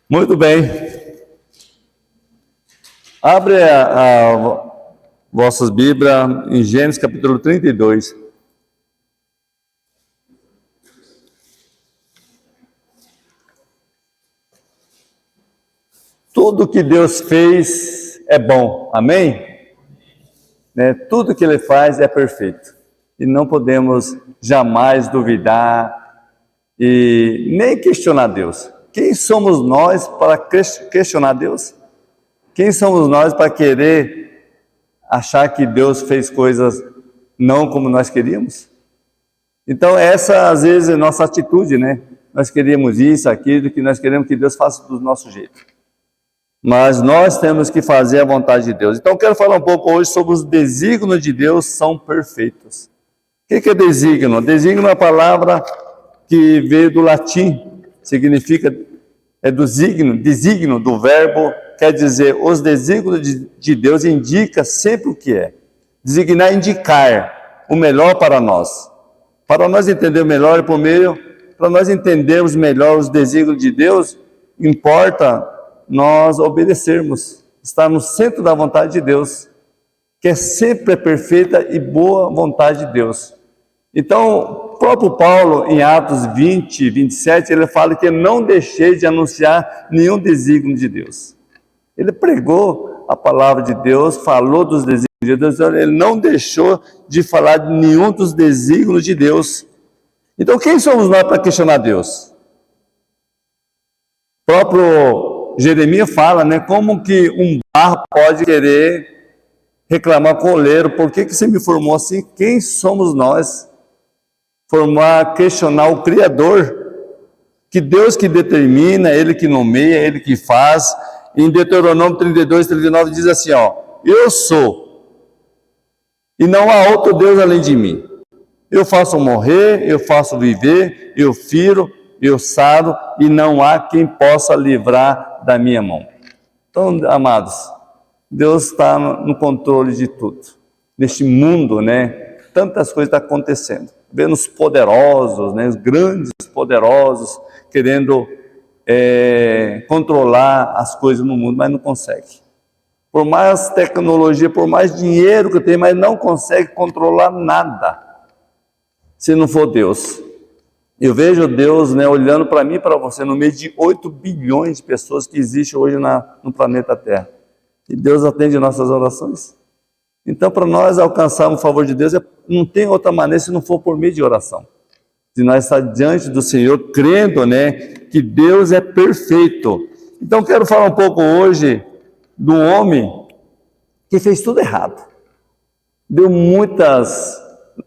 Muito bem. Abre vossas Bíblias em Gênesis capítulo 32. Tudo que Deus fez é bom, amém? Tudo que Ele faz é perfeito. E não podemos jamais duvidar e nem questionar Deus. Quem somos nós para questionar Deus? Quem somos nós para querer achar que Deus fez coisas não como nós queríamos? Então essa às vezes é a nossa atitude, Nós queríamos isso, aquilo, que nós queremos que Deus faça do nosso jeito. Mas nós temos que fazer a vontade de Deus. Então eu quero falar um pouco hoje sobre os desígnios de Deus são perfeitos. O que é desígnio? Desígnio é uma palavra que veio do latim, significa, desígnio do verbo, quer dizer, os desígnios de Deus indica sempre o que é. Designar é indicar o melhor para nós. Para nós entendermos melhor para nós entendermos melhor os desígnios de Deus, importa nós obedecermos, estar no centro da vontade de Deus, que é sempre perfeita e boa vontade de Deus. Então, o próprio Paulo, em Atos 20, 27, ele fala que não deixei de anunciar nenhum desígnio de Deus. Ele pregou a palavra de Deus, falou dos desígnios de Deus, ele não deixou de falar de nenhum dos desígnios de Deus. Então, quem somos nós para questionar Deus? O próprio Jeremias fala, como que um barro pode querer reclamar com o oleiro, por que você me formou assim? Quem somos nós? Questionar o Criador, que Deus que determina, Ele que nomeia, Ele que faz. Em Deuteronômio 32, 39 diz assim, eu sou, e não há outro Deus além de mim. Eu faço morrer, eu faço viver, eu firo, eu saro, e não há quem possa livrar da minha mão. Então, amados, Deus está no controle de tudo. Neste mundo, tantas coisas estão acontecendo. Vendo os poderosos, os grandes poderosos, querendo controlar as coisas no mundo, mas não consegue. Por mais tecnologia, por mais dinheiro que tem, mas não consegue controlar nada, se não for Deus. Eu vejo Deus olhando para mim e para você, no meio de 8 bilhões de pessoas que existem hoje no planeta Terra. E Deus atende nossas orações. Então, para nós alcançarmos o favor de Deus, não tem outra maneira se não for por meio de oração. Se nós estar diante do Senhor, crendo que Deus é perfeito. Então, quero falar um pouco hoje do homem que fez tudo errado.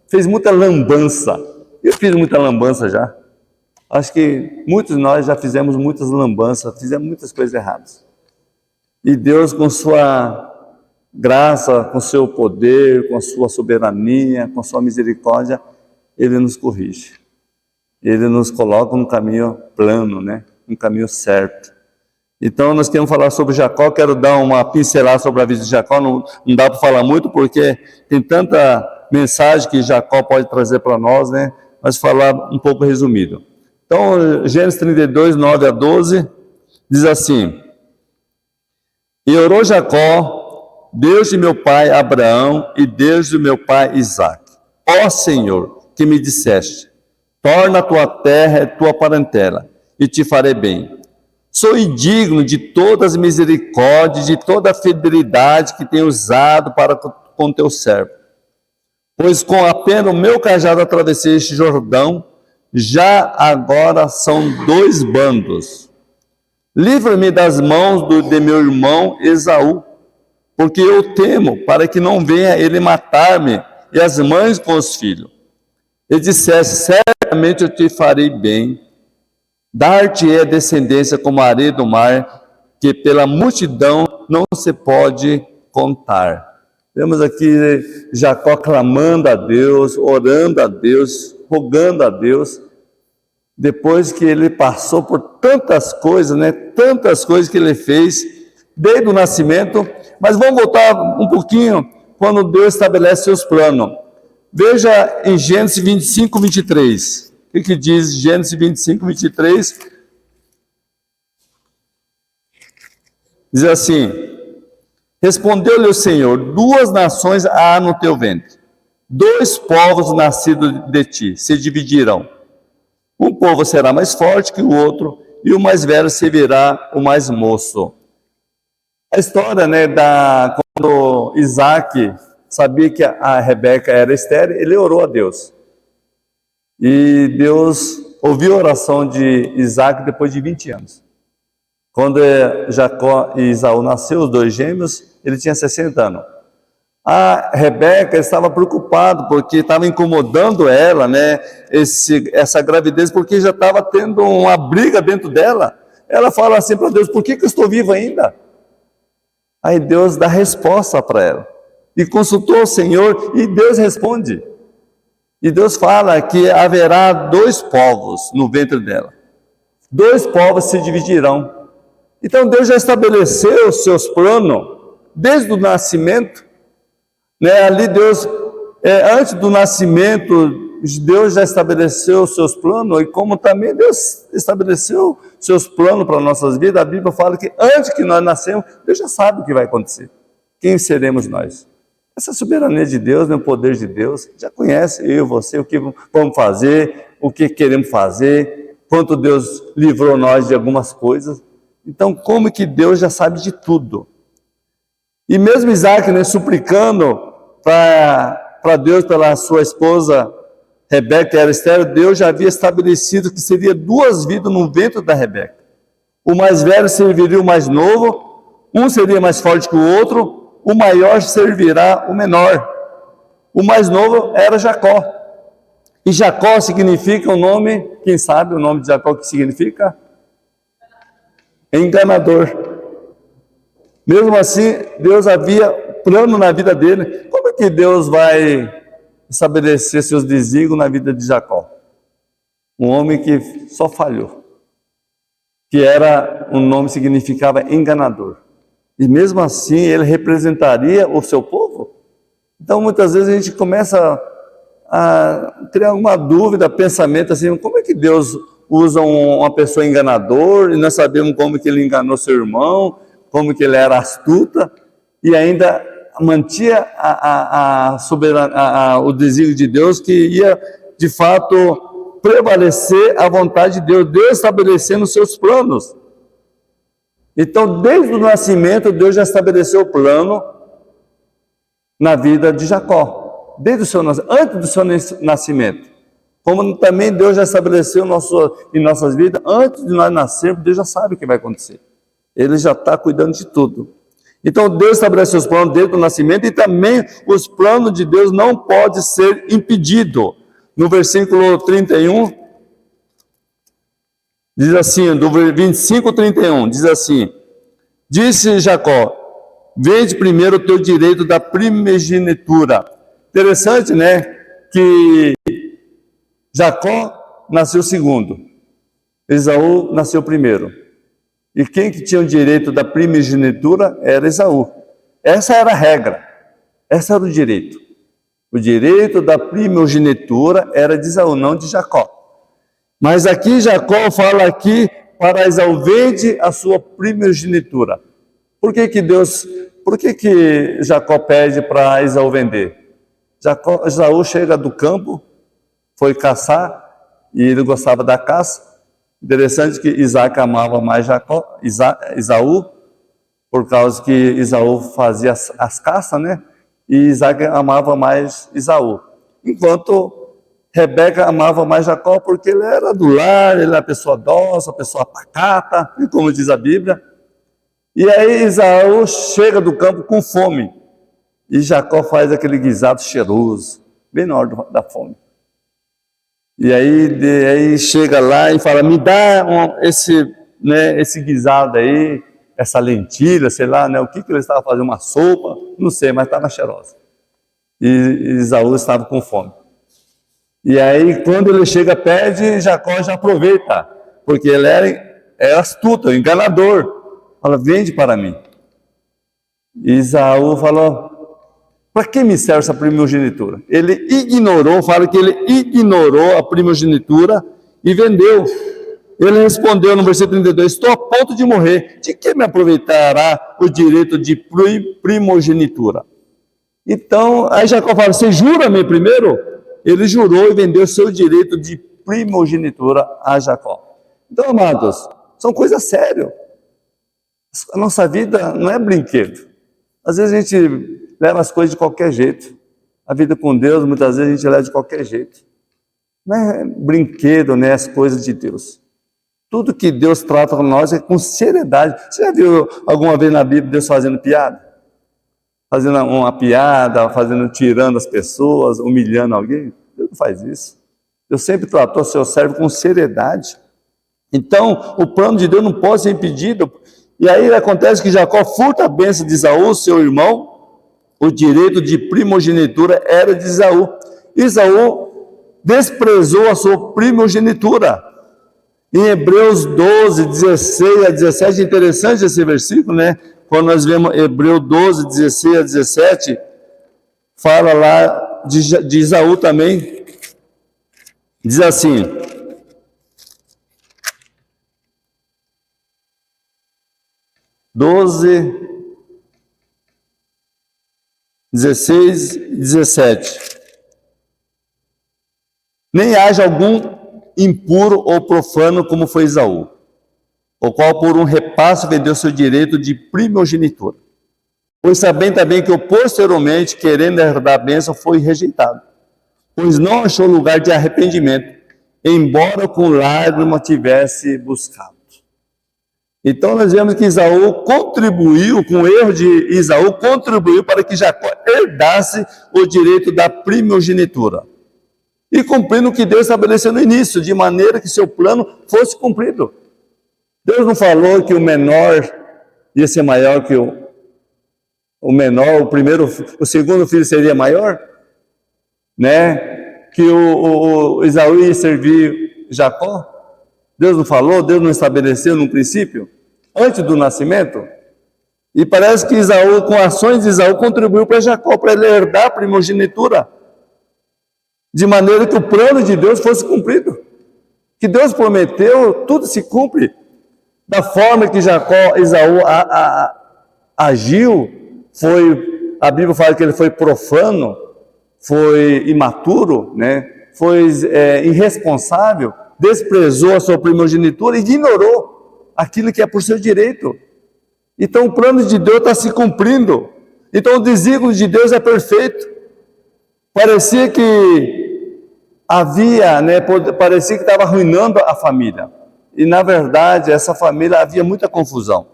Fez muita lambança. Eu fiz muita lambança já. Acho que muitos de nós já fizemos muitas lambanças, fizemos muitas coisas erradas. E Deus, com sua graça, com seu poder, com sua soberania, com sua misericórdia, Ele nos corrige. Ele nos coloca no caminho plano, no caminho certo. Então, nós queremos falar sobre Jacó. Quero dar uma pincelada sobre a vida de Jacó. Não dá para falar muito, porque tem tanta mensagem que Jacó pode trazer para nós, mas falar um pouco resumido. Então, Gênesis 32, 9 a 12, diz assim: E orou Jacó, Deus de meu pai Abraão e Deus de meu pai Isaque: Ó Senhor, que me disseste, torna a tua terra e tua parentela, e te farei bem. Sou indigno de todas as misericórdias, de toda a fidelidade que tenho usado para com teu servo. Pois com apenas o meu cajado atravessei este Jordão, já agora são 2 bandos. Livra-me das mãos de meu irmão Esaú, porque eu temo para que não venha ele matar-me e as mães com os filhos. E disseste: certamente eu te farei bem, dar-te-ei a descendência como a areia do mar, que pela multidão não se pode contar. Vemos aqui Jacó clamando a Deus, orando a Deus, rogando a Deus, depois que ele passou por tantas coisas, tantas coisas que ele fez, desde o nascimento. Mas vamos voltar um pouquinho, quando Deus estabelece seus planos. Veja em Gênesis 25, 23. O que diz Gênesis 25, 23? Diz assim: respondeu-lhe o Senhor: 2 nações há no teu ventre, 2 povos nascidos de ti se dividirão. Um povo será mais forte que o outro, e o mais velho servirá o mais moço. A história, né, quando Isaac sabia que a Rebeca era estéril, ele orou a Deus. E Deus ouviu a oração de Isaac depois de 20 anos. Quando Jacó e Esaú nasceram, os 2 gêmeos, ele tinha 60 anos. A Rebeca estava preocupada porque estava incomodando ela, né, essa gravidez, porque já estava tendo uma briga dentro dela. Ela fala assim para Deus: por que eu estou viva ainda? Aí Deus dá resposta para ela. E consultou o Senhor e Deus responde. E Deus fala que haverá 2 povos no ventre dela. 2 povos se dividirão. Então Deus já estabeleceu os seus planos desde o nascimento. Né? Ali Deus, antes do nascimento, Deus já estabeleceu os seus planos, e como também Deus estabeleceu seus planos para nossas vidas, a Bíblia fala que antes que nós nascemos, Deus já sabe o que vai acontecer. Quem seremos nós? Essa soberania de Deus, né, o poder de Deus, já conhece eu, você, o que vamos fazer, o que queremos fazer, quanto Deus livrou nós de algumas coisas. Então, como que Deus já sabe de tudo? E mesmo Isaac, né, suplicando para Deus pela sua esposa Rebeca, que era estéril, Deus já havia estabelecido que seria 2 vidas no ventre da Rebeca. O mais velho serviria o mais novo, um seria mais forte que o outro, o maior servirá o menor. O mais novo era Jacó. E Jacó significa o nome, quem sabe o nome de Jacó que significa? Enganador. Mesmo assim, Deus havia plano na vida dele. Como é que Deus vai estabelecer seus desígnios na vida de Jacó? Um homem que só falhou. Que era, um nome significava enganador. E mesmo assim, ele representaria o seu povo? Então, muitas vezes a gente começa a ter alguma dúvida, pensamento assim: como é que Deus usa uma pessoa enganador, e nós sabemos como que ele enganou seu irmão, como que ele era astuta, e ainda mantinha o desígnio de Deus, que ia, de fato, prevalecer a vontade de Deus, Deus estabelecendo os seus planos. Então, desde o nascimento, Deus já estabeleceu o plano na vida de Jacó, antes do seu nascimento. Como também Deus já estabeleceu em nossas vidas, antes de nós nascermos, Deus já sabe o que vai acontecer. Ele já está cuidando de tudo. Então Deus estabeleceu os planos desde o nascimento, e também os planos de Deus não podem ser impedidos. No versículo 31, diz assim, do 25 ao 31, diz assim: disse Jacó: vende primeiro o teu direito da primogenitura. Interessante, né? Que Jacó nasceu segundo, Esaú nasceu primeiro. E quem que tinha o direito da primogenitura era Esaú. Essa era a regra, esse era o direito. O direito da primogenitura era de Esaú, não de Jacó. Mas aqui Jacó fala aqui para Esaú: vende a sua primogenitura. Por que Jacó pede para Esaú vender? Esaú chega do campo, foi caçar, e ele gostava da caça. Interessante que Isaac amava mais Esaú, por causa que Esaú fazia as caças, né? E Isaac amava mais Esaú. Enquanto Rebeca amava mais Jacó, porque ele era do lar, ele era pessoa dócil, pessoa pacata, como diz a Bíblia. E aí Esaú chega do campo com fome, e Jacó faz aquele guisado cheiroso, bem na hora da fome. E aí chega lá e fala: me dá esse guisado aí, essa lentilha, sei lá, né? O que ele estava fazendo? Uma sopa? Não sei, mas estava cheirosa. E Esaú estava com fome. E aí, quando ele chega, pede, Jacó já aproveita, porque ele é astuto, enganador. Fala: vende para mim. E Esaú falou: para que me serve essa primogenitura? Ele ignorou, fala que ele ignorou a primogenitura e vendeu. Ele respondeu no versículo 32, estou a ponto de morrer, de que me aproveitará o direito de primogenitura? Então, aí Jacó fala, você jura-me primeiro? Ele jurou e vendeu seu direito de primogenitura a Jacó. Então, amados, são coisas sérias. A nossa vida não é brinquedo. Às vezes a gente leva as coisas de qualquer jeito. A vida com Deus, muitas vezes a gente leva de qualquer jeito. Não é brinquedo, né, as coisas de Deus. Tudo que Deus trata com nós é com seriedade. Você já viu alguma vez na Bíblia Deus fazendo piada? Fazendo uma piada, tirando as pessoas, humilhando alguém? Deus não faz isso. Deus sempre tratou seu servo com seriedade. Então, o plano de Deus não pode ser impedido. E aí acontece que Jacó furta a bênção de Esaú, seu irmão. O direito de primogenitura era de Esaú. Esaú desprezou a sua primogenitura. Em Hebreus 12, 16 a 17, interessante esse versículo, né? Quando nós vemos Hebreus 12, 16 a 17, fala lá de Esaú também. Diz assim, 12, 16 e 17. Nem haja algum impuro ou profano como foi Esaú, o qual por um repasse vendeu seu direito de primogenitura. Pois sabem também que o posteriormente, querendo herdar a bênção, foi rejeitado, pois não achou lugar de arrependimento, embora com lágrima tivesse buscado. Então nós vemos que Esaú contribuiu, com o erro de Esaú, contribuiu para que Jacó herdasse o direito da primogenitura. E cumprindo o que Deus estabeleceu no início, de maneira que seu plano fosse cumprido. Deus não falou que o menor ia ser maior que o menor, o segundo filho seria maior, né? Que o Esaú ia servir Jacó. Deus não falou, Deus não estabeleceu no princípio, antes do nascimento. E parece que Esaú, com ações de Esaú, contribuiu para Jacó, para ele herdar a primogenitura, de maneira que o plano de Deus fosse cumprido. Que Deus prometeu, tudo se cumpre. Da forma que Esaú agiu, a Bíblia fala que ele foi profano, foi imaturo, né? Foi irresponsável, desprezou a sua primogenitura e ignorou aquilo que é por seu direito. Então o plano de Deus está se cumprindo. Então o desígnio de Deus é perfeito. Parecia que parecia que estava arruinando a família. E na verdade, essa família havia muita confusão.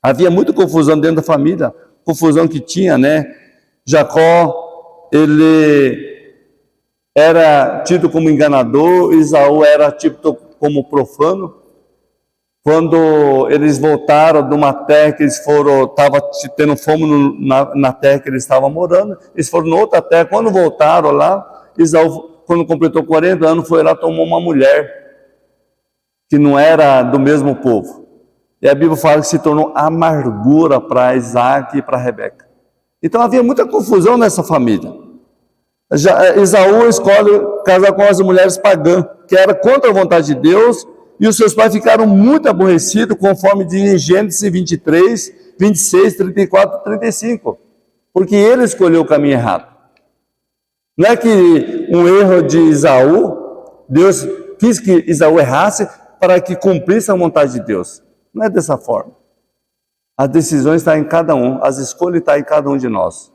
Havia muita confusão dentro da família, confusão que tinha, né? Jacó, ele era tido como enganador, Esaú era tido como profano. Quando eles voltaram de uma terra que eles estavam tendo fome na terra que eles estavam morando, eles foram em outra terra. Quando voltaram lá, Esaú, quando completou 40 anos, foi lá, tomou uma mulher que não era do mesmo povo. E a Bíblia fala que se tornou amargura para Isaac e para Rebeca. Então havia muita confusão nessa família. Esaú escolhe casar com as mulheres pagãs, que era contra a vontade de Deus, e os seus pais ficaram muito aborrecidos, conforme diz em Gênesis 23, 26, 34 e 35, porque ele escolheu o caminho errado. Não é que um erro de Esaú, Deus quis que Esaú errasse para que cumprisse a vontade de Deus. Não é dessa forma. As decisões estão em cada um, as escolhas estão em cada um de nós.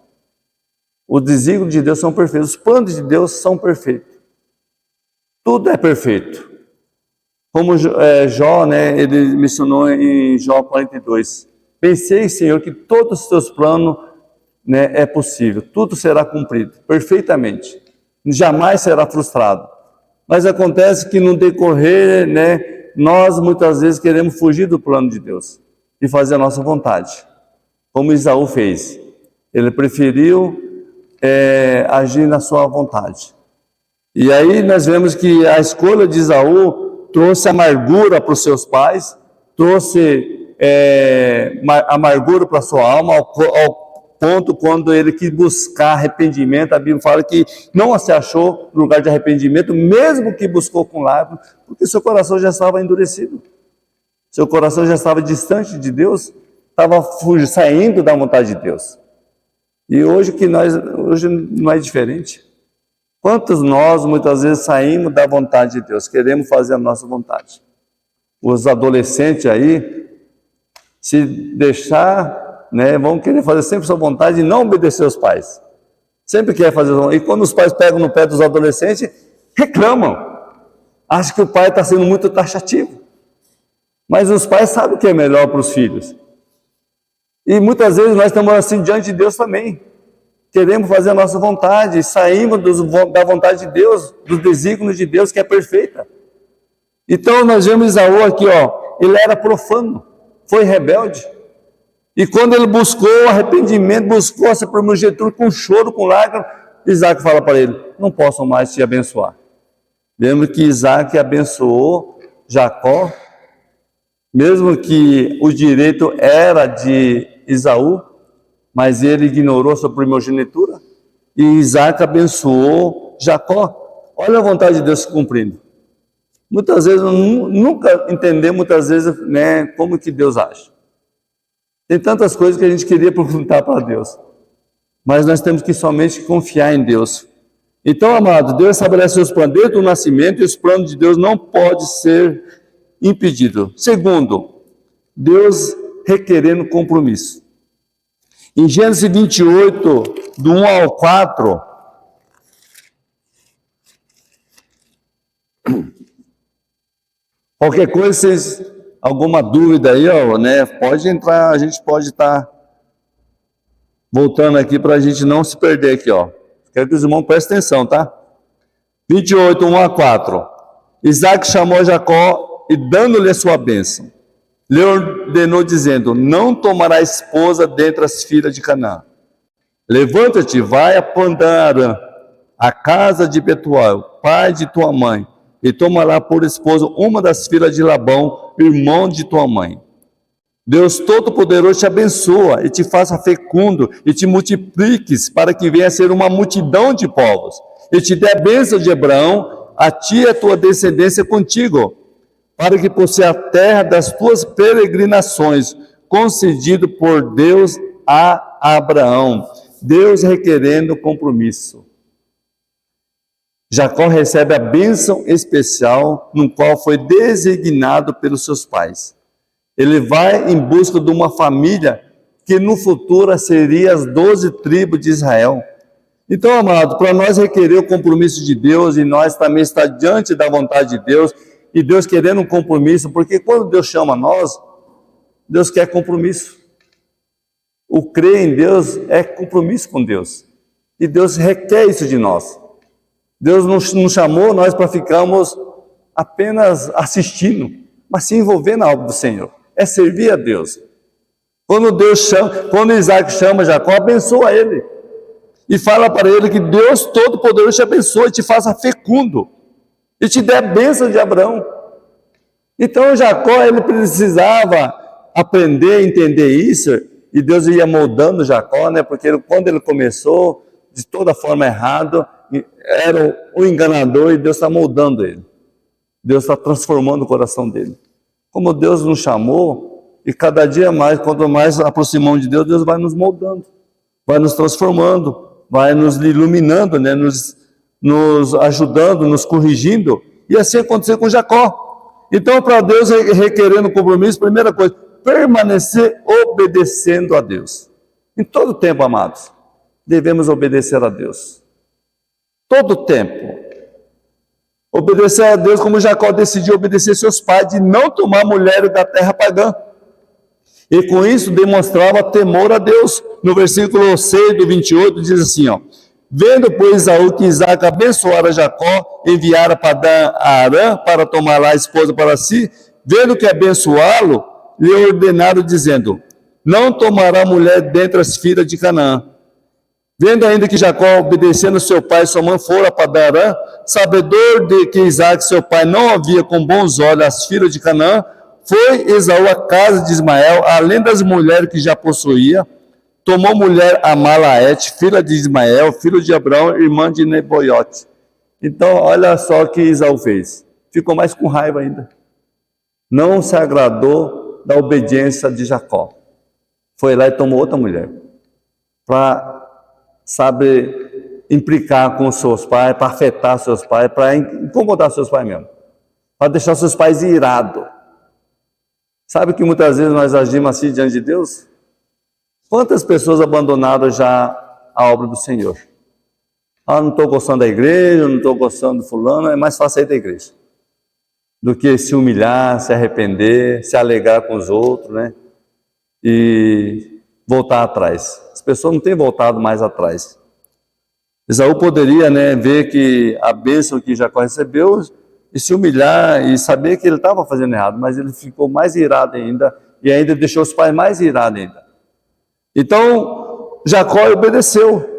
Os desígnios de Deus são perfeitos, os planos de Deus são perfeitos. Tudo é perfeito. Como Jó, né, ele mencionou em Jó 42. Pensei, Senhor, que todos os teus planos, né, é possível. Tudo será cumprido perfeitamente. Jamais será frustrado. Mas acontece que no decorrer, né, nós muitas vezes queremos fugir do plano de Deus e fazer a nossa vontade. Como Esaú fez. Ele preferiu agir na sua vontade. E aí nós vemos que a escolha de Esaú trouxe amargura para os seus pais, trouxe amargura para a sua alma, ao ponto quando ele quis buscar arrependimento, a Bíblia fala que não se achou lugar de arrependimento, mesmo que buscou com lágrimas, porque seu coração já estava endurecido. Seu coração já estava distante de Deus, estava saindo da vontade de Deus. E hoje não é diferente. Quantos nós, muitas vezes, saímos da vontade de Deus, queremos fazer a nossa vontade. Os adolescentes aí, se deixar, né, vão querer fazer sempre sua vontade e não obedecer aos pais. Sempre quer fazer. E quando os pais pegam no pé dos adolescentes, reclamam. Acham que o pai está sendo muito taxativo. Mas os pais sabem o que é melhor para os filhos. E muitas vezes nós estamos assim diante de Deus também. Queremos fazer a nossa vontade, saímos da vontade de Deus, dos desígnios de Deus, que é perfeita. Então nós vemos Esaú aqui, ó, ele era profano, foi rebelde. E quando ele buscou arrependimento, buscou essa primogenitura com choro, com lágrimas, Isaac fala para ele: não posso mais te abençoar. Lembra que Isaac abençoou Jacó, mesmo que o direito era de Esaú, mas ele ignorou sua primogenitura, e Isaac abençoou Jacó. Olha a vontade de Deus se cumprindo. Muitas vezes, nunca entendemos, muitas vezes, né, como que Deus age. Tem tantas coisas que a gente queria perguntar para Deus, mas nós temos que somente confiar em Deus. Então, amado, Deus estabelece os planos desde o nascimento, e os planos de Deus não podem ser impedidos. Segundo, Deus requerendo compromisso. Em Gênesis 28, do 1 ao 4, qualquer coisa, vocês, alguma dúvida aí, ó, né, pode entrar, a gente pode estar voltando aqui para a gente não se perder aqui, ó. Quero que os irmãos prestem atenção, tá? 28, 1 a 4. Isaac chamou Jacó e, dando-lhe a sua bênção, lhe ordenou dizendo: não tomará esposa dentre as filhas de Canaã. Levanta-te, vai a Padan-Aram, a casa de Betuel, pai de tua mãe, e tomará por esposa uma das filhas de Labão, irmão de tua mãe. Deus Todo-Poderoso te abençoa e te faça fecundo e te multipliques, para que venha a ser uma multidão de povos, e te dê a bênção de Abraão, a ti e a tua descendência contigo, para que possua a terra das tuas peregrinações, concedido por Deus a Abraão. Deus requerendo compromisso. Jacó recebe a bênção especial, no qual foi designado pelos seus pais. Ele vai em busca de uma família que no futuro seria as 12 tribos de Israel. Então, amado, para nós requerer o compromisso de Deus, e nós também estar diante da vontade de Deus, e Deus querendo um compromisso, porque quando Deus chama nós, Deus quer compromisso. O crer em Deus é compromisso com Deus. E Deus requer isso de nós. Deus não nos chamou nós para ficarmos apenas assistindo, mas se envolver na obra do Senhor. É servir a Deus. Quando Isaac chama Jacó, abençoa ele. E fala para ele que Deus Todo-Poderoso te abençoe, te faça fecundo. E te dê a bênção de Abraão. Então Jacó, ele precisava aprender a entender isso, e Deus ia moldando Jacó, né? Porque quando ele começou, de toda forma errada, era o enganador, e Deus está moldando ele. Deus está transformando o coração dele. Como Deus nos chamou, e cada dia mais, quanto mais aproximamos de Deus, Deus vai nos moldando, vai nos transformando, vai nos iluminando, né? nos ajudando, nos corrigindo, e assim aconteceu com Jacó. Então, para Deus requerendo compromisso, primeira coisa, permanecer obedecendo a Deus. Em todo tempo, amados, devemos obedecer a Deus. Todo tempo. Obedecer a Deus como Jacó decidiu obedecer seus pais, de não tomar mulheres da terra pagã. E com isso demonstrava temor a Deus. No versículo 6 do 28 diz assim, ó: vendo, pois, Esaú que Isaac abençoara Jacó, enviara Padan-Aram para tomar lá a esposa para si, vendo que abençoá-lo, lhe ordenaram, dizendo: não tomará mulher dentre as filhas de Canaã. Vendo ainda que Jacó, obedecendo seu pai e sua mãe, fora a Padan-Aram, sabedor de que Isaac, seu pai, não havia com bons olhos as filhas de Canaã, foi Esaú à casa de Ismael, além das mulheres que já possuía, tomou mulher a Malaete, filha de Ismael, filho de Abraão, irmã de Neboiote. Então, olha só o que Esaú fez. Ficou mais com raiva ainda. Não se agradou da obediência de Jacó. Foi lá e tomou outra mulher. Para, sabe, implicar com os seus pais, para afetar seus pais, para incomodar seus pais mesmo. Para deixar seus pais irados. Sabe que muitas vezes nós agimos assim diante de Deus? Quantas pessoas abandonaram já a obra do Senhor? Ah, não estou gostando da igreja, não estou gostando do fulano, é mais fácil sair da igreja do que se humilhar, se arrepender, se alegrar com os outros, né? E voltar atrás. As pessoas não têm voltado mais atrás. Esaú poderia, né, ver que a bênção que Jacó recebeu e se humilhar e saber que ele estava fazendo errado, mas ele ficou mais irado ainda e ainda deixou os pais mais irados ainda. Então, Jacó obedeceu.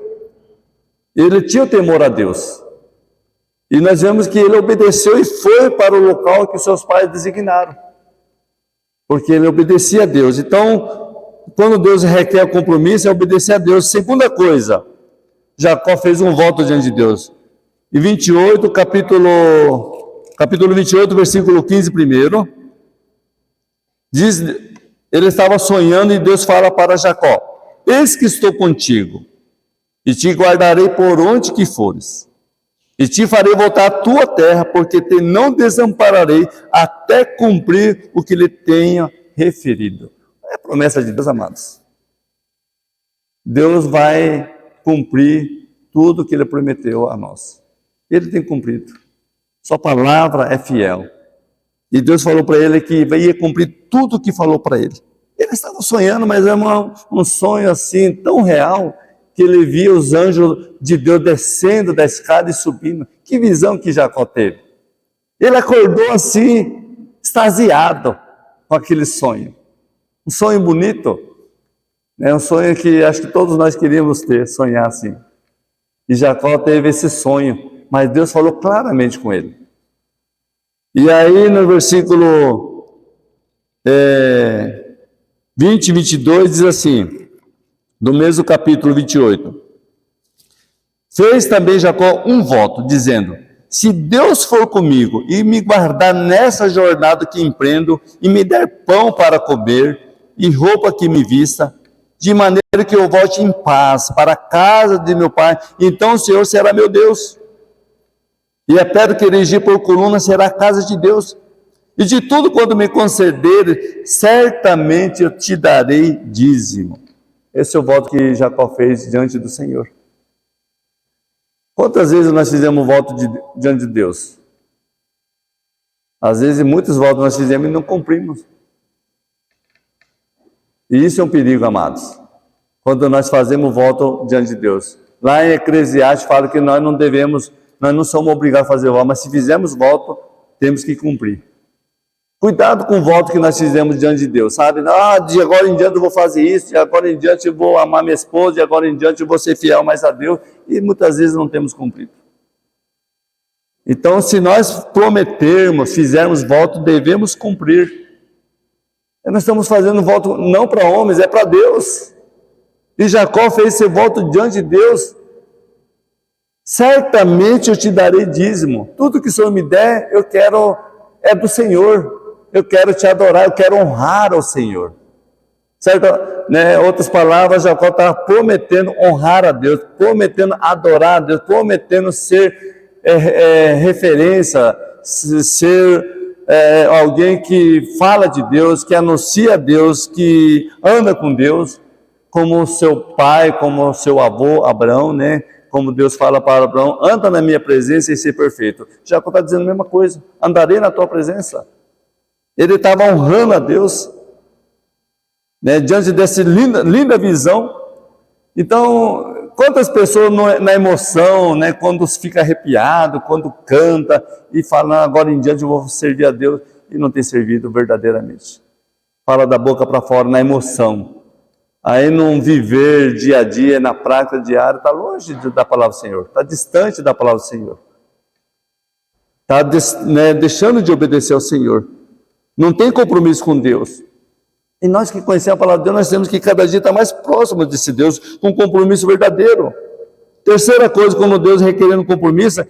Ele tinha temor a Deus. E nós vemos que ele obedeceu e foi para o local que seus pais designaram. Porque ele obedecia a Deus. Então, quando Deus requer compromisso, é obedecer a Deus. Segunda coisa, Jacó fez um voto diante de Deus. Em 28, capítulo 28, versículo 15 primeiro, diz, ele estava sonhando e Deus fala para Jacó: eis que estou contigo, e te guardarei por onde que fores, e te farei voltar à tua terra, porque te não desampararei até cumprir o que lhe tenha referido. É a promessa de Deus, amados. Deus vai cumprir tudo que ele prometeu a nós. Ele tem cumprido. Sua palavra é fiel. E Deus falou para ele que ia cumprir tudo o que falou para ele. Ele estava sonhando, mas era um sonho assim, tão real, que ele via os anjos de Deus descendo da escada e subindo. Que visão que Jacó teve. Ele acordou assim, extasiado com aquele sonho. Um sonho bonito. É um sonho que acho que todos nós queríamos ter, sonhar assim. E Jacó teve esse sonho, mas Deus falou claramente com ele. E aí no versículo 20 e 22 diz assim, do mesmo capítulo 28. Fez também Jacó um voto, dizendo: se Deus for comigo e me guardar nessa jornada que empreendo, e me der pão para comer e roupa que me vista, de maneira que eu volte em paz para a casa de meu pai, então o Senhor será meu Deus. E a pedra que erigi por coluna será a casa de Deus. E de tudo quanto me conceder, certamente eu te darei dízimo. Esse é o voto que Jacó fez diante do Senhor. Quantas vezes nós fizemos voto diante de Deus? Às vezes, muitos votos nós fizemos e não cumprimos. E isso é um perigo, amados. Quando nós fazemos voto diante de Deus. Lá em Eclesiastes fala que nós não somos obrigados a fazer voto, mas se fizermos voto, temos que cumprir. Cuidado com o voto que nós fizemos diante de Deus, sabe? De agora em diante eu vou fazer isso, de agora em diante eu vou amar minha esposa, de agora em diante eu vou ser fiel mais a Deus, e muitas vezes não temos cumprido. Então, se nós prometermos, fizermos voto, devemos cumprir. Nós estamos fazendo voto não para homens, é para Deus. E Jacó fez esse voto diante de Deus. Certamente eu te darei dízimo. Tudo que o Senhor me der, eu quero, é do Senhor. Eu quero te adorar, eu quero honrar ao Senhor. Certo? Né? Outras palavras, Jacó estava prometendo honrar a Deus, prometendo adorar a Deus, prometendo ser referência, ser alguém que fala de Deus, que anuncia a Deus, que anda com Deus, como o seu pai, como o seu avô Abraão, né? Como Deus fala para Abraão: anda na minha presença e ser perfeito. Jacó está dizendo a mesma coisa: andarei na tua presença. Ele estava honrando a Deus, né, diante dessa linda visão. Então, quantas pessoas na emoção, né, quando fica arrepiado, quando canta e fala: agora em diante eu vou servir a Deus, e não tem servido verdadeiramente. Fala da boca para fora, na emoção. Aí num viver dia a dia, na prática diária, está longe da palavra do Senhor, está distante da palavra do Senhor. Está deixando de obedecer ao Senhor. Não tem compromisso com Deus. E nós que conhecemos a palavra de Deus, nós temos que cada dia estar mais próximos desse Deus, com um compromisso verdadeiro. Terceira coisa, como Deus requerendo compromisso,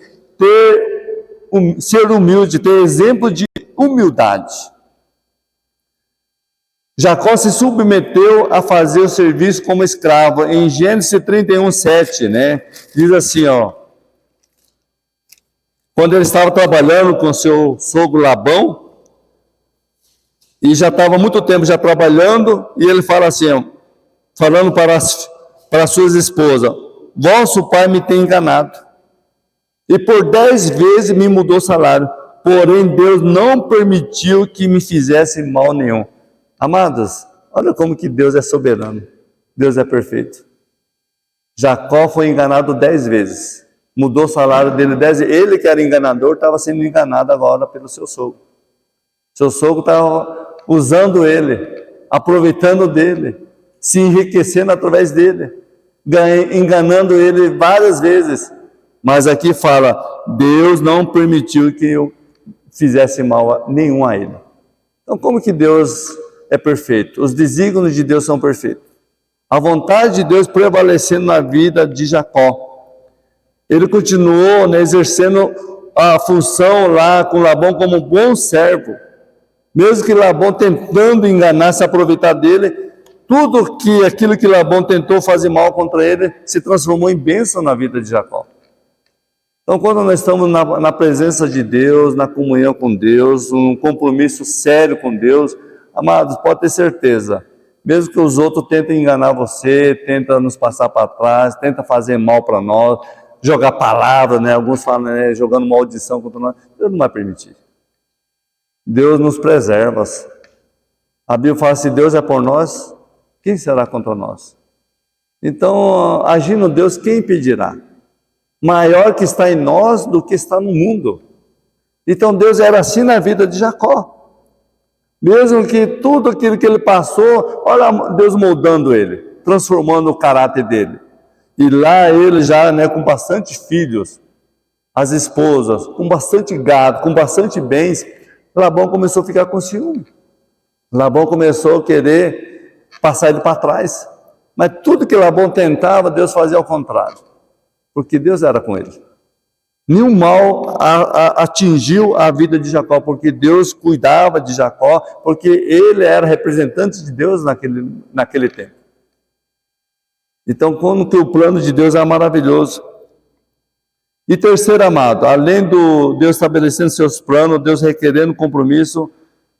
ser humilde, ter exemplo de humildade. Jacó se submeteu a fazer o serviço como escravo. Em Gênesis 31:7, né? Diz assim, ó. Quando ele estava trabalhando com seu sogro Labão, e já estava muito tempo já trabalhando, e ele fala assim, ó, falando para suas esposas: vosso pai me tem enganado, e por 10 vezes me mudou o salário, porém Deus não permitiu que me fizesse mal nenhum. Amados, olha como que Deus é soberano, Deus é perfeito. Jacó foi enganado 10 vezes, mudou o salário dele 10 vezes, ele que era enganador, estava sendo enganado agora pelo seu sogro. Seu sogro estava usando ele, aproveitando dele, se enriquecendo através dele, enganando ele várias vezes. Mas aqui fala, Deus não permitiu que eu fizesse mal nenhum a ele. Então como que Deus é perfeito? Os desígnios de Deus são perfeitos. A vontade de Deus prevalecendo na vida de Jacó. Ele continuou, né, exercendo a função lá com Labão como um bom servo. Mesmo que Labão tentando enganar, se aproveitar dele, aquilo que Labão tentou fazer mal contra ele, se transformou em bênção na vida de Jacó. Então, quando nós estamos na presença de Deus, na comunhão com Deus, um compromisso sério com Deus, amados, pode ter certeza, mesmo que os outros tentem enganar você, tentam nos passar para trás, tentam fazer mal para nós, jogar palavras, né? Alguns falam, né, jogando maldição contra nós, Deus não vai permitir. Deus nos preserva. A Bíblia fala, se Deus é por nós, quem será contra nós? Então, agindo Deus, quem impedirá? Maior que está em nós do que está no mundo. Então Deus era assim na vida de Jacó. Mesmo que tudo aquilo que ele passou, olha Deus moldando ele, transformando o caráter dele. E lá ele já, né, com bastante filhos, as esposas, com bastante gado, com bastante bens, Labão começou a ficar com ciúme. Labão começou a querer passar ele para trás. Mas tudo que Labão tentava, Deus fazia ao contrário. Porque Deus era com ele. Nenhum mal atingiu a vida de Jacó, porque Deus cuidava de Jacó, porque ele era representante de Deus naquele tempo. Então, como que o plano de Deus é maravilhoso. E terceiro, amado, além do Deus estabelecendo seus planos, Deus requerendo compromisso,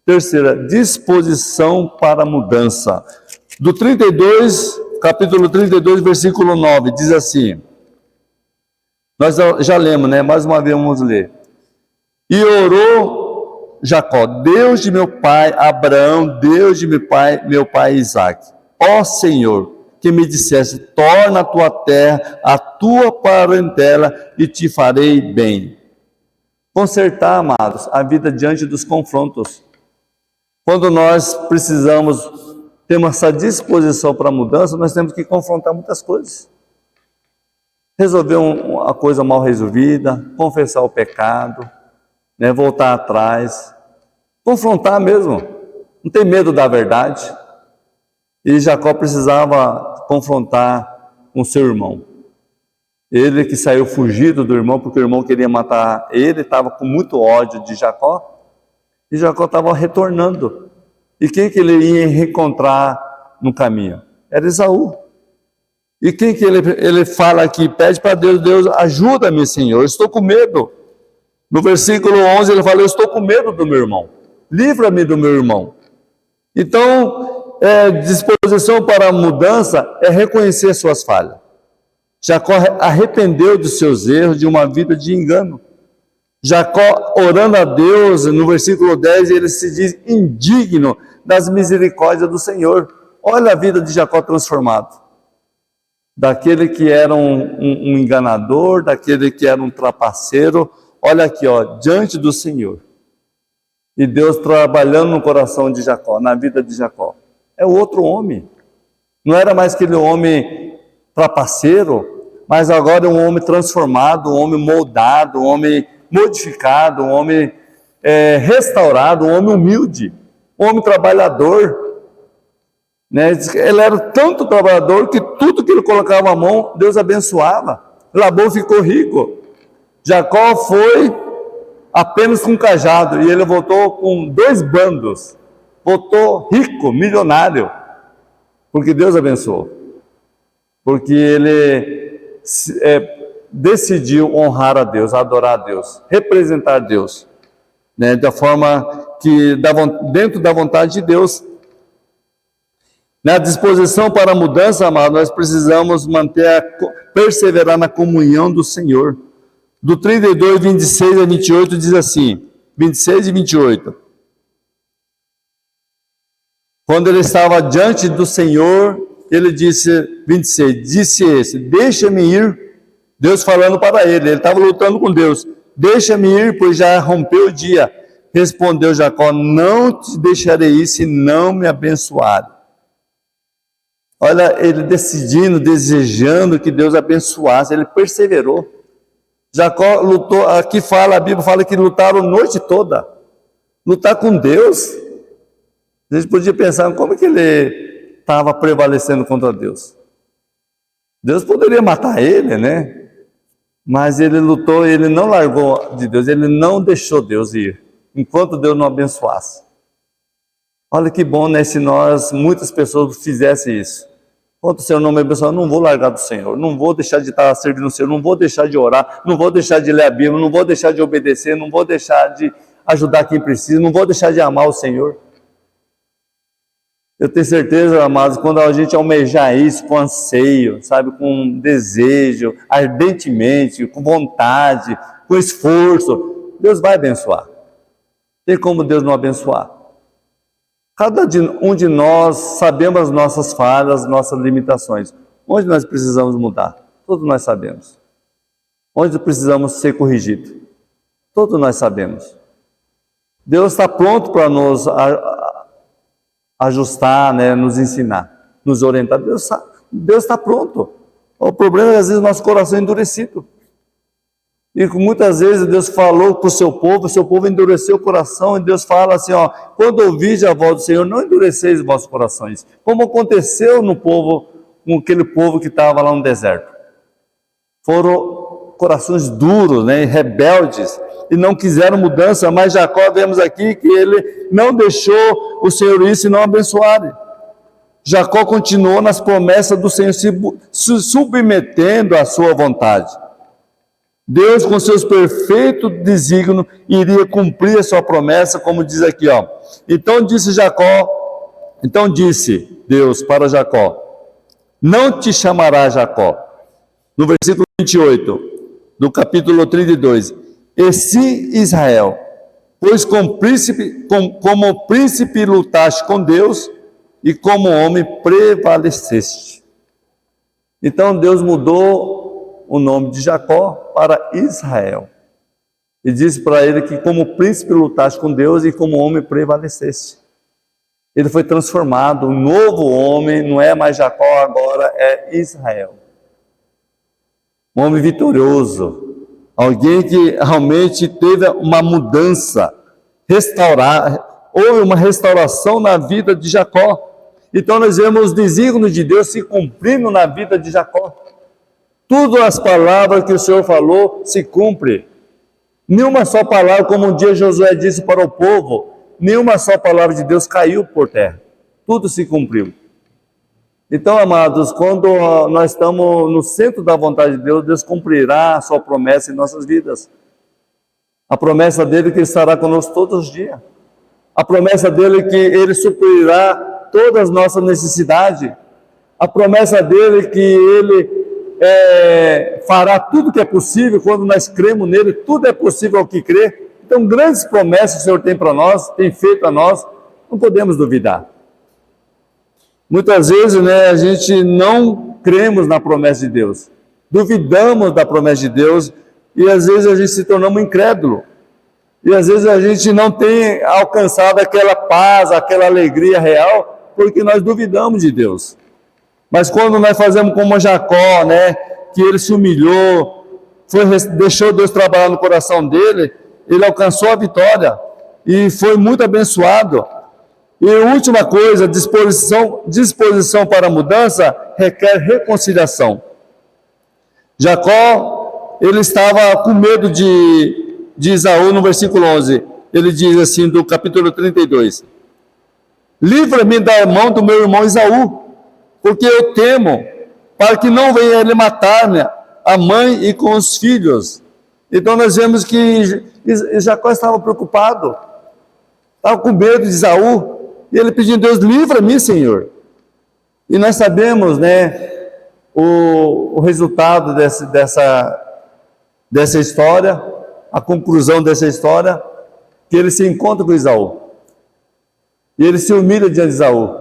terceira, disposição para a mudança. Do 32, capítulo 32, versículo 9, diz assim, nós já lemos, né? Mais uma vez vamos ler. E orou Jacó, Deus de meu pai Abraão, Deus de meu pai Isaque, ó Senhor, que me dissesse, torna a tua terra, a tua parentela, e te farei bem. Consertar, amados, a vida diante dos confrontos. Quando nós precisamos ter essa disposição para a mudança, nós temos que confrontar muitas coisas. Resolver uma coisa mal resolvida, confessar o pecado, né, voltar atrás, confrontar mesmo, não tem medo da verdade. E Jacó precisava confrontar com seu irmão. Ele que saiu fugido do irmão, porque o irmão queria matar ele, estava com muito ódio de Jacó, e Jacó estava retornando. E quem que ele ia reencontrar no caminho? Era Esaú. E quem que ele fala aqui? Pede para Deus, Deus, ajuda-me, Senhor, eu estou com medo. No versículo 11 ele fala, eu estou com medo do meu irmão, livra-me do meu irmão. Então, disposição para a mudança é reconhecer suas falhas. Jacó arrependeu dos seus erros, de uma vida de engano. Jacó, orando a Deus, no versículo 10, ele se diz indigno das misericórdias do Senhor. Olha a vida de Jacó transformado. Daquele que era um enganador, daquele que era um trapaceiro, olha aqui, ó, diante do Senhor. E Deus trabalhando no coração de Jacó, na vida de Jacó. É outro homem. Não era mais aquele homem trapaceiro, mas agora é um homem transformado, um homem moldado, um homem modificado, um homem restaurado, um homem humilde, um homem trabalhador. né? Ele era tanto trabalhador que tudo que ele colocava a mão, Deus abençoava. Labão ficou rico. Jacó foi apenas com um cajado e ele voltou com 2 bandos. Voltou rico, milionário, porque Deus abençoou. Porque ele decidiu honrar a Deus, adorar a Deus, representar Deus, né? Da forma que, dentro da vontade de Deus. Na disposição para a mudança, amado, nós precisamos perseverar na comunhão do Senhor. Do 32, 26 a 28 diz assim, 26 e 28. Quando ele estava diante do Senhor, ele disse, 26, disse esse, deixa-me ir, Deus falando para ele estava lutando com Deus, deixa-me ir, pois já rompeu o dia. Respondeu Jacó, não te deixarei ir, se não me abençoar. Olha, ele decidindo, desejando que Deus abençoasse, ele perseverou. Jacó lutou, aqui fala, a Bíblia fala que lutaram a noite toda. Lutar com Deus. A gente podia pensar, como que ele estava prevalecendo contra Deus? Deus poderia matar ele, né? Mas ele lutou, ele não largou de Deus, ele não deixou Deus ir, enquanto Deus não abençoasse. Olha que bom, né, se muitas pessoas fizessem isso. Enquanto o Senhor não me abençoar, eu não vou largar do Senhor, não vou deixar de estar servindo o Senhor, não vou deixar de orar, não vou deixar de ler a Bíblia, não vou deixar de obedecer, não vou deixar de ajudar quem precisa, não vou deixar de amar o Senhor. Eu tenho certeza, amados, quando a gente almejar isso com anseio, sabe, com desejo, ardentemente, com vontade, com esforço, Deus vai abençoar. Tem como Deus não abençoar? Cada um de nós sabemos as nossas falhas, nossas limitações. Onde nós precisamos mudar? Todos nós sabemos. Onde precisamos ser corrigidos? Todos nós sabemos. Deus está pronto para nos ajustar, né, nos ensinar, nos orientar. Deus está pronto. O problema é, às vezes, o nosso coração é endurecido. E muitas vezes Deus falou para o seu povo endureceu o coração, e Deus fala assim, ó, quando ouvis a voz do Senhor, não endureceis os vossos corações, como aconteceu no povo, com aquele povo que estava lá no deserto. Foram corações duros, né, rebeldes, e não quiseram mudança, mas Jacó, vemos aqui que ele não deixou o Senhor ir, senão abençoar. Jacó continuou nas promessas do Senhor, se submetendo à sua vontade. Deus, com seus perfeitos desígnios, iria cumprir a sua promessa, como diz aqui, ó. Então disse Deus para Jacó, não te chamará Jacó. No versículo 28, do capítulo 32, e sim Israel, pois como príncipe lutaste com Deus, e como homem prevaleceste. Então Deus mudou o nome de Jacó para Israel. E disse para ele que como príncipe lutaste com Deus e como homem prevaleceste. Ele foi transformado, um novo homem, não é mais Jacó, agora é Israel. Um homem vitorioso, alguém que realmente teve uma mudança, houve uma restauração na vida de Jacó. Então nós vemos os desígnios de Deus se cumprindo na vida de Jacó. Tudo as palavras que o Senhor falou se cumpre. Nenhuma só palavra, como um dia Josué disse para o povo, nenhuma só palavra de Deus caiu por terra. Tudo se cumpriu. Então, amados, quando nós estamos no centro da vontade de Deus, Deus cumprirá a sua promessa em nossas vidas. A promessa dele que estará conosco todos os dias. A promessa dele que ele suprirá todas as nossas necessidades. A promessa dele que ele fará tudo que é possível quando nós cremos nele, tudo é possível ao que crê. Então, grandes promessas o Senhor tem para nós, tem feito a nós, não podemos duvidar. Muitas vezes, né, a gente não cremos na promessa de Deus, duvidamos da promessa de Deus, e às vezes a gente se tornamos incrédulo, e às vezes a gente não tem alcançado aquela paz, aquela alegria real, porque nós duvidamos de Deus. Mas quando nós fazemos como Jacó, né, que ele se humilhou, deixou Deus trabalhar no coração dele, ele alcançou a vitória e foi muito abençoado. E última coisa, disposição para a mudança requer reconciliação. Jacó, ele estava com medo de Esaú no versículo 11. Ele diz assim, do capítulo 32. Livra-me da mão do meu irmão Esaú, porque eu temo, para que não venha ele matar-me, a mãe e com os filhos. Então nós vemos que Jacó estava preocupado, estava com medo de Esaú, e ele pediu a Deus, livra-me, Senhor. E nós sabemos, né, o resultado dessa história, a conclusão dessa história, que ele se encontra com Esaú. E ele se humilha diante de Esaú.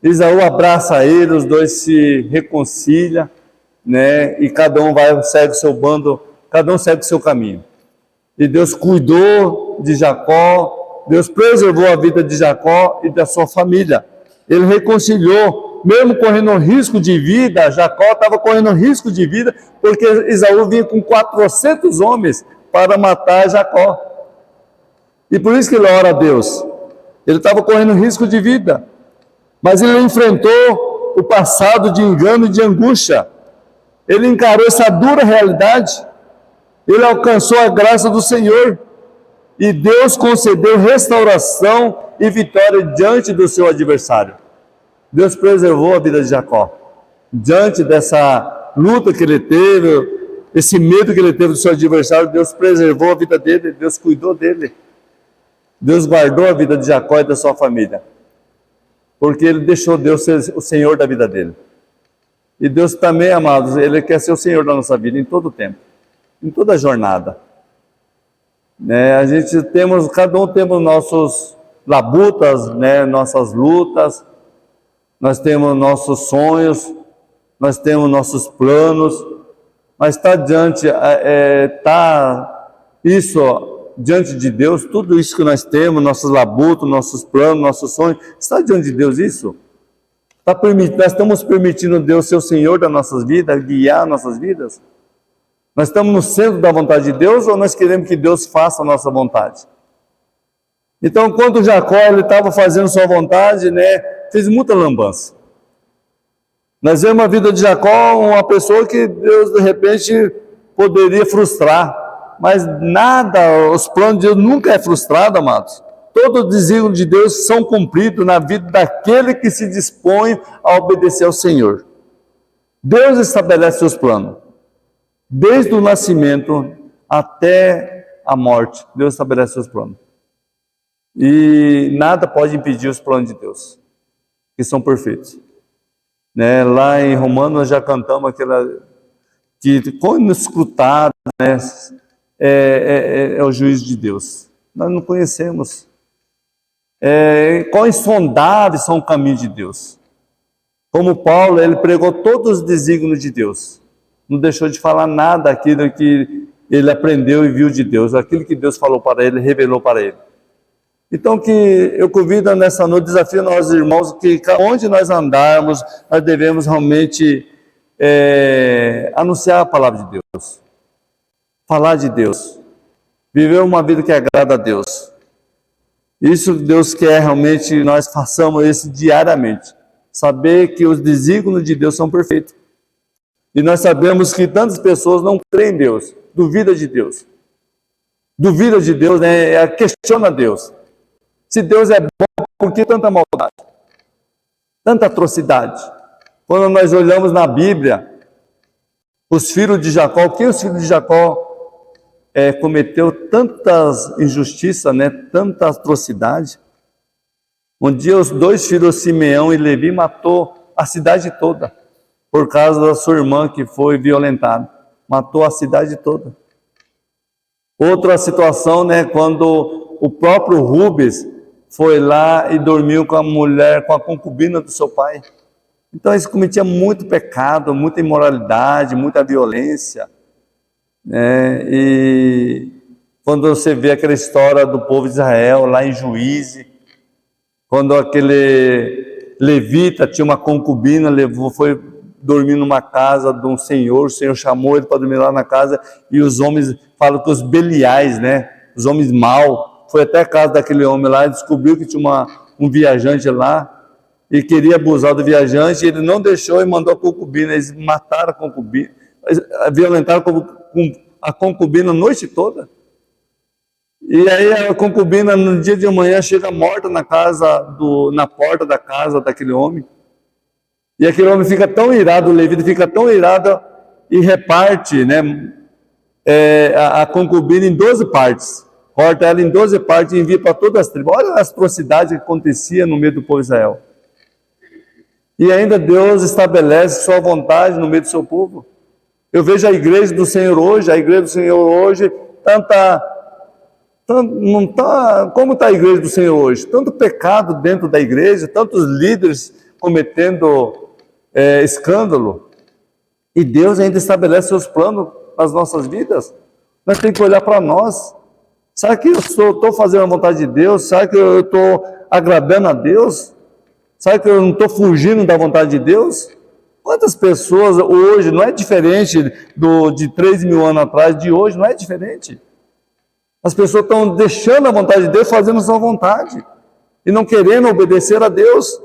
Esaú abraça ele, os dois se reconciliam, né, e cada um segue o seu bando, cada um segue o seu caminho. E Deus cuidou de Jacó, Deus preservou a vida de Jacó e da sua família. Ele reconciliou, mesmo correndo risco de vida. Jacó estava correndo risco de vida, porque Esaú vinha com 400 homens para matar Jacó. E por isso que ele ora a Deus. Ele estava correndo risco de vida, mas ele enfrentou o passado de engano e de angústia. Ele encarou essa dura realidade. Ele alcançou a graça do Senhor. E Deus concedeu restauração e vitória diante do seu adversário. Deus preservou a vida de Jacó. Diante dessa luta que ele teve, esse medo que ele teve do seu adversário, Deus preservou a vida dele, Deus cuidou dele. Deus guardou a vida de Jacó e da sua família. Porque ele deixou Deus ser o Senhor da vida dele. E Deus também, amados, ele quer ser o Senhor da nossa vida em todo o tempo, em toda a jornada. Né? A gente cada um temos nossos labutas, né? Nossas lutas, nós temos nossos sonhos, nós temos nossos planos, mas está diante de Deus, tudo isso que nós temos, nossos labutos, nossos planos, nossos sonhos, está diante de Deus isso? Nós estamos permitindo Deus ser o Senhor das nossas vidas, guiar nossas vidas? Nós estamos no centro da vontade de Deus ou nós queremos que Deus faça a nossa vontade? Então, quando Jacó estava fazendo sua vontade, né, fez muita lambança. Nós vemos a vida de Jacó, uma pessoa que Deus, de repente, poderia frustrar. Mas nada, os planos de Deus nunca é frustrado, amados. Todos os desígnios de Deus são cumpridos na vida daquele que se dispõe a obedecer ao Senhor. Deus estabelece seus planos. Desde o nascimento até a morte, Deus estabelece seus planos. E nada pode impedir os planos de Deus, que são perfeitos. Né? Lá em Romanos nós já cantamos aquela que quando escrutado, né, é o juízo de Deus. Nós não conhecemos. Quão insondáveis são os caminhos de Deus. Como Paulo, ele pregou todos os desígnios de Deus. Não deixou de falar nada daquilo que ele aprendeu e viu de Deus, aquilo que Deus falou para ele, revelou para ele. Então, que eu convido nessa noite, desafio nós irmãos, que onde nós andarmos, nós devemos realmente anunciar a palavra de Deus, falar de Deus, viver uma vida que agrada a Deus. Isso Deus quer realmente nós façamos isso diariamente, saber que os desígnios de Deus são perfeitos. E nós sabemos que tantas pessoas não creem em Deus, duvida de Deus. Duvida de Deus, né? Questiona Deus. Se Deus é bom, por que tanta maldade? Tanta atrocidade? Quando nós olhamos na Bíblia, os filhos de Jacó, o que os filhos de Jacó cometeu tantas injustiças, né? Tanta atrocidade. Um dia os dois filhos, Simeão e Levi, matou a cidade toda. Por causa da sua irmã que foi violentada. Matou a cidade toda. Outra situação, né, quando o próprio Rubens foi lá e dormiu com a mulher, com a concubina do seu pai. Então eles cometiam muito pecado, muita imoralidade, muita violência. Né? E quando você vê aquela história do povo de Israel, lá em Juízes, quando aquele levita tinha uma concubina, foi dormir numa casa de um senhor, o senhor chamou ele para dormir lá na casa, e os homens, falam que os Beliais, né, os homens maus, foi até a casa daquele homem lá e descobriu que tinha um viajante lá, e queria abusar do viajante, ele não deixou e mandou a concubina, eles mataram a concubina, violentaram a concubina a noite toda. E aí a concubina, no dia de manhã, chega morta na porta da casa daquele homem. E aquele homem fica tão irado, o levita fica tão irado e reparte, né, a concubina em 12 partes. Corta ela em 12 partes e envia para todas as tribos. Olha as atrocidades que acontecia no meio do povo de Israel. E ainda Deus estabelece sua vontade no meio do seu povo. Eu vejo a igreja do Senhor hoje, como está a igreja do Senhor hoje? Tanto pecado dentro da igreja, tantos líderes cometendo escândalo, e Deus ainda estabelece seus planos nas nossas vidas. Nós temos que olhar para nós. Será que eu estou fazendo a vontade de Deus? Será que eu estou agradando a Deus? Será que eu não estou fugindo da vontade de Deus? Quantas pessoas hoje, não é diferente de 3.000 anos atrás, de hoje não é diferente. As pessoas estão deixando a vontade de Deus, fazendo a sua vontade, e não querendo obedecer a Deus.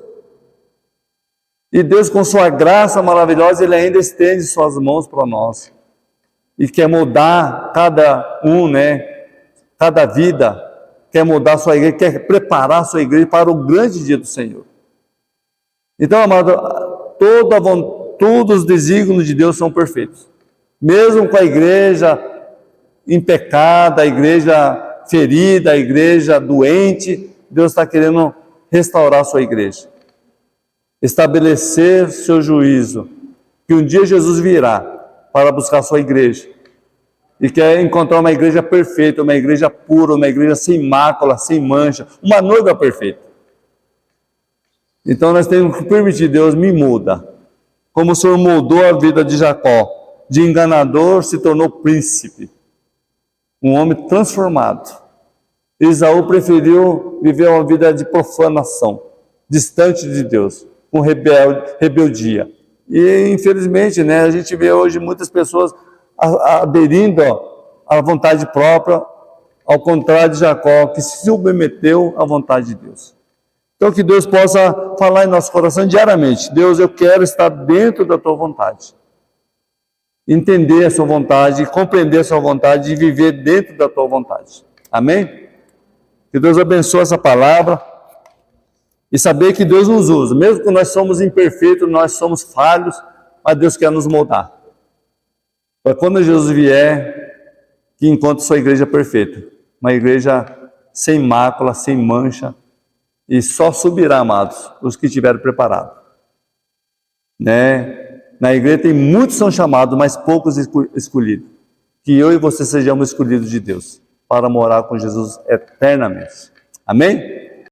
E Deus, com sua graça maravilhosa, Ele ainda estende suas mãos para nós. E quer mudar cada um, né? Cada vida, quer mudar a sua igreja, quer preparar a sua igreja para o grande dia do Senhor. Então, amado, todos os desígnios de Deus são perfeitos. Mesmo com a igreja em pecado, a igreja ferida, a igreja doente, Deus está querendo restaurar a sua igreja. Estabelecer seu juízo. Que um dia Jesus virá para buscar a sua igreja. E quer encontrar uma igreja perfeita, uma igreja pura, uma igreja sem mácula, sem mancha, uma noiva perfeita. Então nós temos que permitir, Deus me muda. Como o Senhor moldou a vida de Jacó, de enganador se tornou príncipe, um homem transformado. Esaú preferiu viver uma vida de profanação, distante de Deus, com rebeldia. E infelizmente, né, a gente vê hoje muitas pessoas aderindo à vontade própria, ao contrário de Jacó, que se submeteu à vontade de Deus. Então que Deus possa falar em nosso coração diariamente: Deus, eu quero estar dentro da tua vontade, entender a sua vontade, compreender a sua vontade e viver dentro da tua vontade. Amém? Que Deus abençoe essa palavra e saber que Deus nos usa, mesmo que nós somos imperfeitos, nós somos falhos, mas Deus quer nos moldar. Para quando Jesus vier, que encontre sua igreja perfeita, uma igreja sem mácula, sem mancha, e só subirá, amados, os que tiveram preparado. Né? Na igreja tem muitos são chamados, mas poucos escolhidos. Que eu e você sejamos escolhidos de Deus, para morar com Jesus eternamente. Amém?